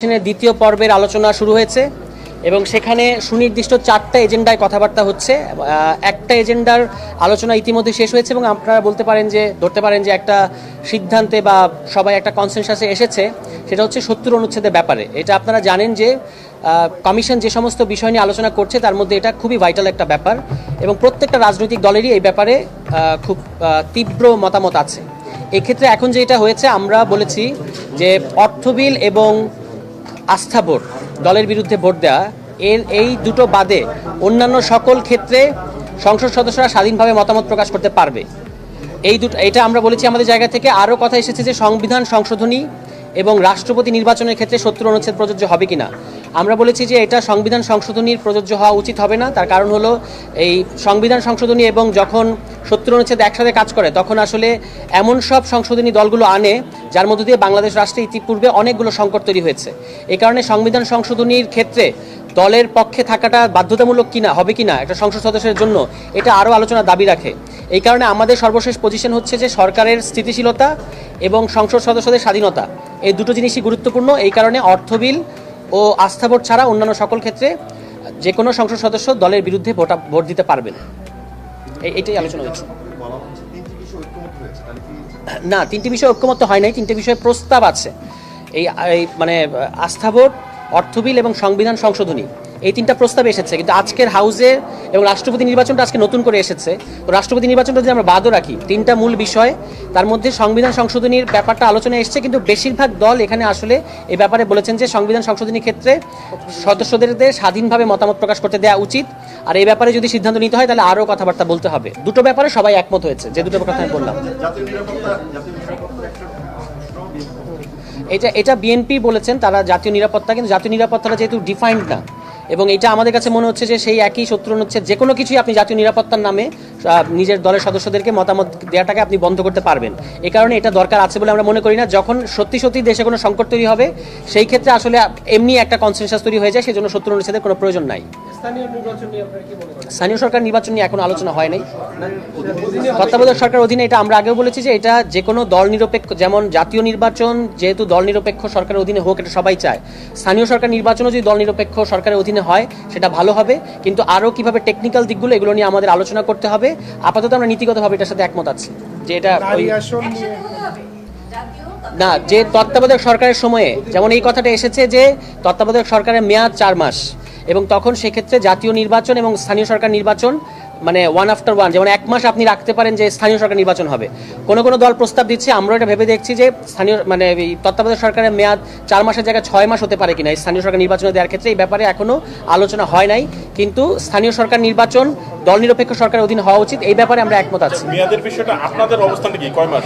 দ্বিতীয় পর্বের আলোচনা শুরু হয়েছে এবং সেখানে সুনির্দিষ্ট 4টা এজেন্ডায় কথাবার্তা হচ্ছে। একটা এজেন্ডার আলোচনা ইতিমধ্যে শেষ হয়েছে এবং আপনারা ধরতে পারেন যে একটা সিদ্ধান্তে বা সবাই একটা কনসেনসাসে এসেছে, সেটা হচ্ছে 70 অনুচ্ছেদের ব্যাপারে। এটা আপনারা জানেন যে কমিশন যে সমস্ত বিষয় নিয়ে আলোচনা করছে তার মধ্যে এটা খুবই ভাইটাল একটা ব্যাপার এবং প্রত্যেকটা রাজনৈতিক দলেরই এই ব্যাপারে খুব তীব্র মতামত আছে। এক্ষেত্রে এখন যেটা হয়েছে, আমরা বলেছি যে অর্থ বিল এবং আস্থা ভোট, দলের বিরুদ্ধে ভোট দেওয়া, এই দুটো বাদে অন্যান্য সকল ক্ষেত্রে সংসদ সদস্যরা স্বাধীনভাবে মতামত প্রকাশ করতে পারবে। এটা আমরা বলেছি আমাদের জায়গা থেকে। আরও কথা এসেছে যে সংবিধান সংশোধনী এবং রাষ্ট্রপতি নির্বাচনের ক্ষেত্রে 70 অনুচ্ছেদ প্রযোজ্য হবে কিনা। আমরা বলেছি যে এটা সংবিধান সংশোধনীর প্রযোজ্য হওয়া উচিত হবে না। তার কারণ হলো, এই সংবিধান সংশোধনী এবং যখন 70 অনুচ্ছেদ একসাথে কাজ করে তখন আসলে এমন সব সংশোধনী দলগুলো আনে যার মধ্য দিয়ে বাংলাদেশ রাষ্ট্রে ইতিপূর্বে অনেকগুলো সংকট তৈরি হয়েছে। এই কারণে সংবিধান সংশোধনীর ক্ষেত্রে দলের পক্ষে থাকাটা বাধ্যতামূলক কিনা, হবে কিনা একটা সংসদ সদস্যের জন্য, এটা আরও আলোচনা দাবি রাখে। এই কারণে আমাদের সর্বশেষ পজিশন হচ্ছে যে সরকারের স্থিতিশীলতা এবং সংসদ সদস্যদের স্বাধীনতা, এই দুটো জিনিসই গুরুত্বপূর্ণ। এই কারণে অর্থ বিল ও আস্থা ভোট ছাড়া অন্যান্য সকল ক্ষেত্রে যে কোনো সংসদ সদস্য দলের বিরুদ্ধে ভোট দিতে পারবেন। এইটাই আলোচনা হয়েছে। না, 3টি বিষয় ঐক্যমত হয় নাই, 3টে বিষয়ে প্রস্তাব আছে। এই মানে আস্থা ভোট, অর্থ বিল এবং সংবিধান সংশোধনী, এই 3টা প্রস্তাব এসেছে। কিন্তু আজকের হাউসে এবং রাষ্ট্রপতি নির্বাচনটা আজকে নতুন করে এসেছে। তো রাষ্ট্রপতি নির্বাচনটা যদি আমরা বাদও রাখি, 3টা মূল বিষয়, তার মধ্যে সংবিধান সংশোধনীর ব্যাপারটা আলোচনায় এসছে। কিন্তু বেশিরভাগ দল এখানে আসলে এই ব্যাপারে বলেছেন যে সংবিধান সংশোধনীর ক্ষেত্রে সদস্যদের স্বাধীনভাবে মতামত প্রকাশ করতে দেওয়া উচিত। আর এই ব্যাপারে যদি সিদ্ধান্ত নিতে হয় তাহলে আরও কথাবার্তা বলতে হবে। দুটো ব্যাপারে সবাই একমত হয়েছে, যে দুটো কথা আমি বললাম। এটা বিএনপি বলেছেন তারা জাতীয় নিরাপত্তা, কিন্তু জাতীয় নিরাপত্তাটা যেহেতু ডিফাইন্ড না, এবং এটা আমাদের কাছে মনে হচ্ছে যে সেই একই 70 অনুচ্ছেদ যে কোনো কিছুই আপনি জাতীয় নিরাপত্তার নামে নিজের দলের সদস্যদেরকে মতামত দেওয়াটাকে আপনি বন্ধ করতে পারবেন। এই কারণে এটা দরকার আছে বলে আমরা মনে করি না। যখন সত্যি সত্যি দেশে কোনো সংকট তৈরি হবে সেই ক্ষেত্রে আসলে এমনি একটা কনসেনসাস তৈরি হয়ে যায়, সেই জন্য 70 অনুচ্ছেদের কোনো প্রয়োজন নাই। স্থানীয় সরকার নির্বাচন নিয়ে এখন আলোচনা হয় নাই। তত্ত্বাবধায়ক সরকার অধীনে এটা আমরা আগেও বলেছি যে এটা যে কোনো দল নিরপেক্ষ, যেমন জাতীয় নির্বাচন যেহেতু দল নিরপেক্ষ সরকারের অধীনে হোক, এটা সবাই চায়। স্থানীয় সরকার নির্বাচনও যদি দল নিরপেক্ষ সরকারের অধীনে হয় সেটা ভালো হবে, কিন্তু আরও কীভাবে টেকনিক্যাল দিকগুলো এগুলো নিয়ে আমাদের আলোচনা করতে হবে। আপাতত আমরা নীতিগতভাবে এটার সাথে একমত আছি যে এটা না, যে তত্ত্বাবধায়ক সরকারের সময়ে যেমন এই কথাটা এসেছে যে তত্ত্বাবধায়ক সরকারের মেয়াদ 4 মাস, এবং তখন সেক্ষেত্রে জাতীয় নির্বাচন এবং স্থানীয় সরকার নির্বাচন মানে 1 after 1, যেমন 1 মাস আপনি রাখতে পারেন যে স্থানীয় সরকার নির্বাচন হবে। কোনো কোনো দল প্রস্তাব দিচ্ছে, আমরা এটা ভেবে দেখছি যে স্থানীয় মানে এই তত্ত্বাবধায়ক সরকারের মেয়াদ 4 মাসের জায়গায় 6 মাস হতে পারে কিনা এই স্থানীয় সরকার নির্বাচনে দেওয়ার ক্ষেত্রে। এই ব্যাপারে এখনও আলোচনা হয় নাই, কিন্তু স্থানীয় সরকার নির্বাচন দল নিরপেক্ষ সরকারের অধীন হওয়া উচিত, এই ব্যাপারে আমরা একমত আছি। মেয়াদের বিষয়টা আপনাদের অবস্থানটা কি, কয় মাস?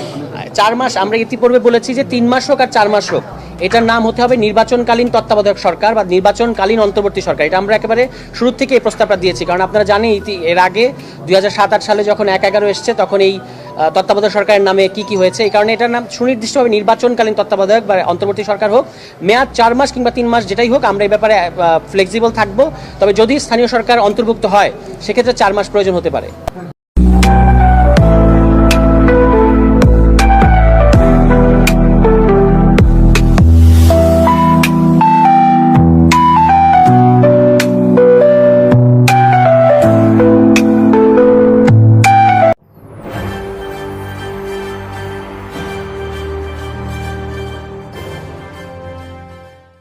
4 মাস। আমরা ইতিপূর্বে বলেছি যে 3 মাস হোক আর 4 মাস হোক, এটার নাম হতে হবে নির্বাচনকালীন তত্ত্বাবধায়ক সরকার বা নির্বাচনকালীন অন্তর্বর্তী সরকার। এটা আমরা একেবারে শুরু থেকে এই প্রস্তাবটা দিয়েছি, কারণ আপনারা জানেন এর আগে 2007-8 সালে যখন 1-11 এসছে তখন এই তত্ত্বাবধায়ক সরকারের নামে কি হয়েছে। এই কারণে এটার নাম সুনির্দিষ্টভাবে নির্বাচনকালীন তত্ত্বাবধায়ক বা অন্তর্বর্তী সরকার হোক। মেয়াদ 4 মাস কিংবা 3 মাস যেটাই হোক, আমরা এই ব্যাপারে ফ্লেক্সিবল থাকবো। তবে যদি স্থানীয় সরকার অন্তর্ভুক্ত হয় সেক্ষেত্রে 4 মাস প্রয়োজন হতে পারে।